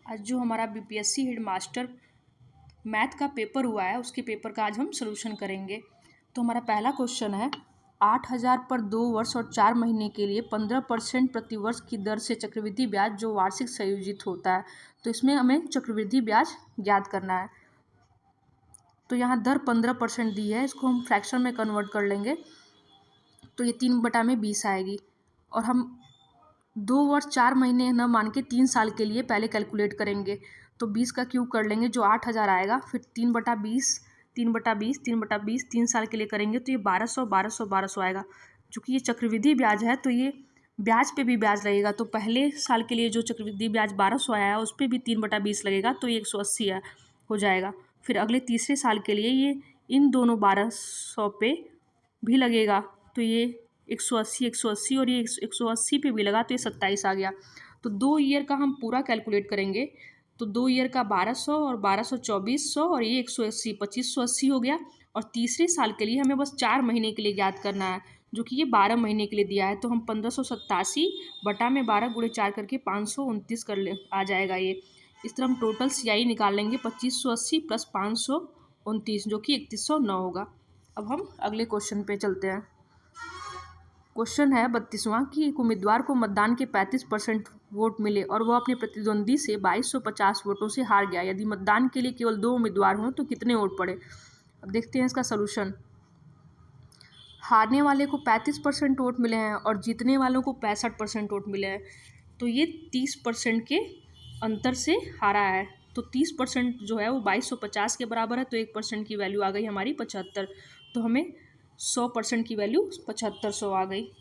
आज जो हमारा बीपीएससी हेड मास्टर मैथ का पेपर हुआ है उसके पेपर का आज हम सॉल्यूशन करेंगे। तो हमारा पहला क्वेश्चन है 8,000 पर 2 वर्ष और 4 महीने के लिए 15% प्रतिवर्ष की दर से चक्रवृद्धि ब्याज जो वार्षिक संयोजित होता है। तो इसमें हमें चक्रवृद्धि ब्याज ज्ञात करना है। तो यहाँ दर 15% दी है, इसको हम फ्रैक्शन में कन्वर्ट कर लेंगे तो ये 3/20 आएगी। और हम 2 वर्ष 4 महीने न मान के 3 साल के लिए पहले कैलकुलेट करेंगे। तो 20 का क्यूब कर लेंगे जो 8,000 आएगा, फिर 3/20 3/20 3/20 3 साल के लिए करेंगे तो ये 1200 आएगा। चूँकि ये चक्रवृद्धि ब्याज है तो ये ब्याज पे भी ब्याज लगेगा। तो पहले साल के लिए जो चक्रवृद्धि ब्याज 1200 आया है उस पर भी 3/20 लगेगा तो ये 180 हो जाएगा। फिर अगले तीसरे साल के लिए ये इन दोनों 1200 पे भी लगेगा तो ये 180 और ये 180 पे भी लगा तो ये 27 आ गया। तो 2 ईयर का हम पूरा कैलकुलेट करेंगे तो 2 ईयर का 1200 और 1200 2400 और ये 180 2580 हो गया। और तीसरे साल के लिए हमें बस 4 महीने के लिए ज्ञात करना है जो कि ये 12 महीने के लिए दिया है। तो हम 1587 बटा में 12 गुणे 4 करके 529 कर ले आ जाएगा ये। इस तरह हम टोटल CI निकाल लेंगे 2580 प्लस 529 जो कि 3109 होगा। अब हम अगले क्वेश्चन पे चलते हैं। क्वेश्चन है 32वां कि एक उम्मीदवार को मतदान के 35% वोट मिले और वह अपने प्रतिद्वंदी से 2250 वोटों से हार गया। यदि मतदान के लिए केवल 2 उम्मीदवार हों तो कितने वोट पड़े। अब देखते हैं इसका सलूशन। हारने वाले को 35% वोट मिले हैं और जीतने वालों को 65% वोट मिले हैं। तो ये 30% के अंतर से हारा है। तो 30% जो है वो 2250 के बराबर है तो 1% की वैल्यू आ गई हमारी 75। तो हमें 100% की वैल्यू 7500 आ गई।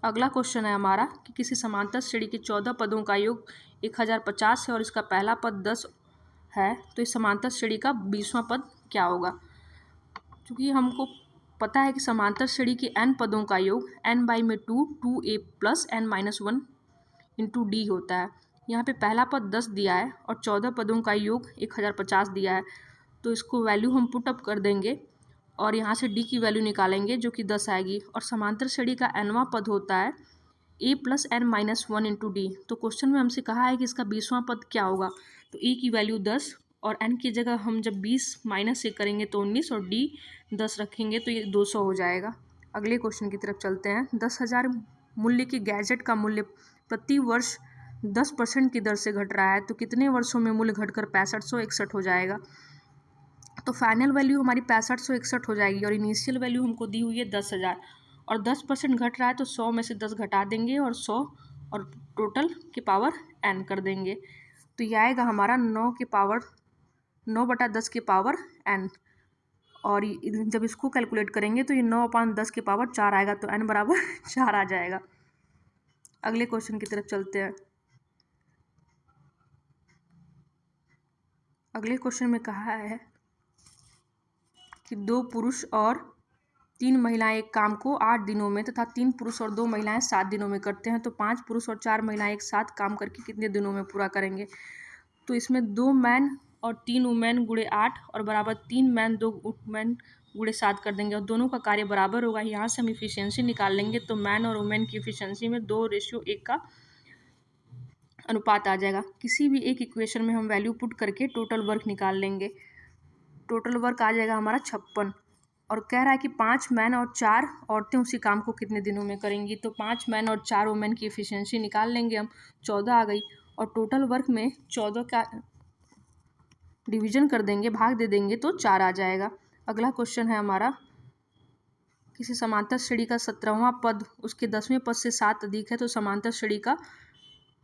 अगला क्वेश्चन है हमारा कि किसी समांतर श्रेणी के 14 पदों का योग 1050 है और इसका पहला पद 10 है तो इस समांतर श्रेणी का 20वां पद क्या होगा। क्योंकि हमको पता है कि समांतर श्रेणी के n पदों का योग n/2 2a plus n-1 into D होता है। यहाँ पे पहला पद 10 दिया है और 14 पदों का योग 1050 दिया है। तो इसको वैल्यू हम पुट अप कर देंगे और यहाँ से डी की वैल्यू निकालेंगे जो कि 10 आएगी। और समांतर श्रेणी का nवां पद होता है a plus n-1 into D. तो क्वेश्चन में हमसे कहा है कि इसका 20वां पद क्या होगा। तो a की वैल्यू 10 और n की जगह हम जब 20 माइनस से करेंगे तो 19 और d 10 रखेंगे तो ये 200 हो जाएगा। अगले क्वेश्चन की तरफ चलते हैं। 10,000 मूल्य के गैजेट का मूल्य प्रति वर्ष 10% की दर से घट रहा है तो कितने वर्षों में मूल्य घटकर 6561 हो जाएगा। तो फाइनल वैल्यू हमारी 6561 हो जाएगी और इनिशियल वैल्यू हमको दी हुई है 10,000 और 10% घट रहा है तो 100 में से 10 घटा देंगे और 100 और टोटल के पावर n कर देंगे। तो ये आएगा हमारा 9/10 के पावर n। और जब इसको कैलकुलेट करेंगे तो ये 9/10 के पावर 4 आएगा तो n बराबर 4 आ जाएगा। अगले क्वेश्चन की तरफ चलते हैं। अगले क्वेश्चन में कहा है कि 2 पुरुष और 3 महिलाएं एक काम को 8 दिनों में तथा 3 पुरुष और 2 महिलाएं 7 दिनों में करते हैं तो 5 पुरुष और 4 महिलाएं एक साथ काम करके कितने दिनों में पूरा करेंगे। तो इसमें 2 मैन और 3 वुमेन गुणे 8 और बराबर 3 मैन 2 वुमेन गुणे 7 कर देंगे और दोनों का कार्य बराबर होगा। यहाँ से हम इफिशियंसी निकाल लेंगे तो मैन और वुमेन की इफिशियंसी में 2:1 का अनुपात आ जाएगा। किसी भी एक इक्वेशन में हम वैल्यू पुट करके टोटल वर्क निकाल लेंगे। टोटल वर्क आ जाएगा हमारा 56 और कह रहा है कि 5 मैन और 4 औरतें उसी काम को कितने दिनों में करेंगी। तो 5 मैन और 4 वुमेन की एफिशिएंसी निकाल लेंगे हम, 14 आ गई और टोटल वर्क में 14 का डिवीजन कर देंगे, भाग दे देंगे तो 4 आ जाएगा। अगला क्वेश्चन है हमारा किसी समांतर श्रेणी का 17वां पद उसके 10वें पद से 7 अधिक है तो समांतर श्रेणी का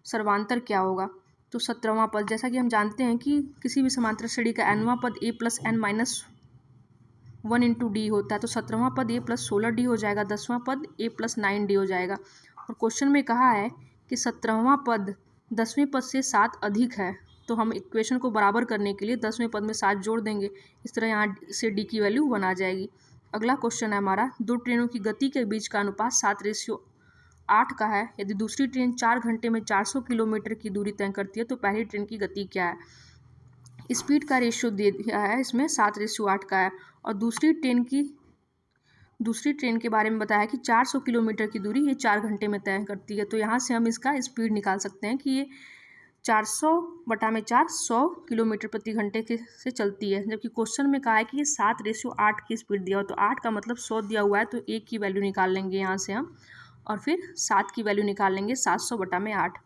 सर्वांतर क्या होगा। तो 17वां पद जैसा कि हम जानते हैं कि किसी भी समांतर श्रेणी का nवां पद a plus n-1 into D होता है। तो 17वां पद a प्लस 16d हो जाएगा, 10वां पद a प्लस 9d हो जाएगा। और क्वेश्चन में कहा है कि 17वां पद 10वें पद से 7 अधिक है तो हम इक्वेशन को बराबर करने के लिए 10वें पद में 7 जोड़ देंगे। इस तरह यहाँ से d की वैल्यू 1 आ जाएगी। अगला क्वेश्चन है हमारा 2 ट्रेनों की गति के बीच का अनुपात 7:8 का है। यदि दूसरी ट्रेन 4 घंटे में 400 किलोमीटर की दूरी तय करती है तो पहली ट्रेन की गति क्या है। स्पीड का रेशियो दे दिया है इसमें 7:8 का है और दूसरी ट्रेन की दूसरी ट्रेन के बारे में बताया कि 400 किलोमीटर की दूरी ये 4 घंटे में तय करती है। तो यहाँ से हम इसका स्पीड निकाल सकते हैं कि ये 400/4 100 किलोमीटर प्रति घंटे के से चलती है। जबकि क्वेश्चन में कहा है कि ये 7:8 की स्पीड दिया हो, तो 8 का मतलब 100 दिया हुआ है, तो 1 की वैल्यू निकाल लेंगे यहाँ से हम, और फिर 7 की वैल्यू निकाल लेंगे 700/8,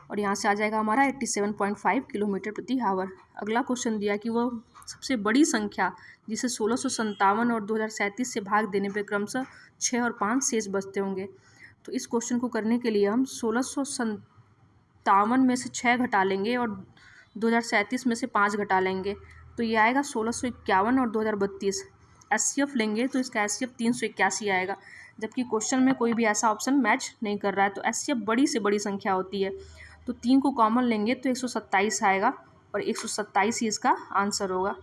और यहाँ से आ जाएगा हमारा 87.5 किलोमीटर प्रति आवर। अगला क्वेश्चन दिया कि वो सबसे बड़ी संख्या जिसे 1657 और 2037 से भाग देने पर क्रमशः 6 और 5 शेष बचते होंगे। तो इस क्वेश्चन को करने के लिए हम 1657 में से 6 घटा लेंगे और 2037 में से 5 घटा लेंगे, तो ये आएगा 1651 और 2032। एचसीएफ लेंगे तो इसका एचसीएफ 381 आएगा, जबकि क्वेश्चन में कोई भी ऐसा ऑप्शन मैच नहीं कर रहा है। तो एचसीएफ बड़ी से बड़ी संख्या होती है, तो 3 को कॉमन लेंगे तो 127 आएगा, और 127 ही इसका आंसर होगा।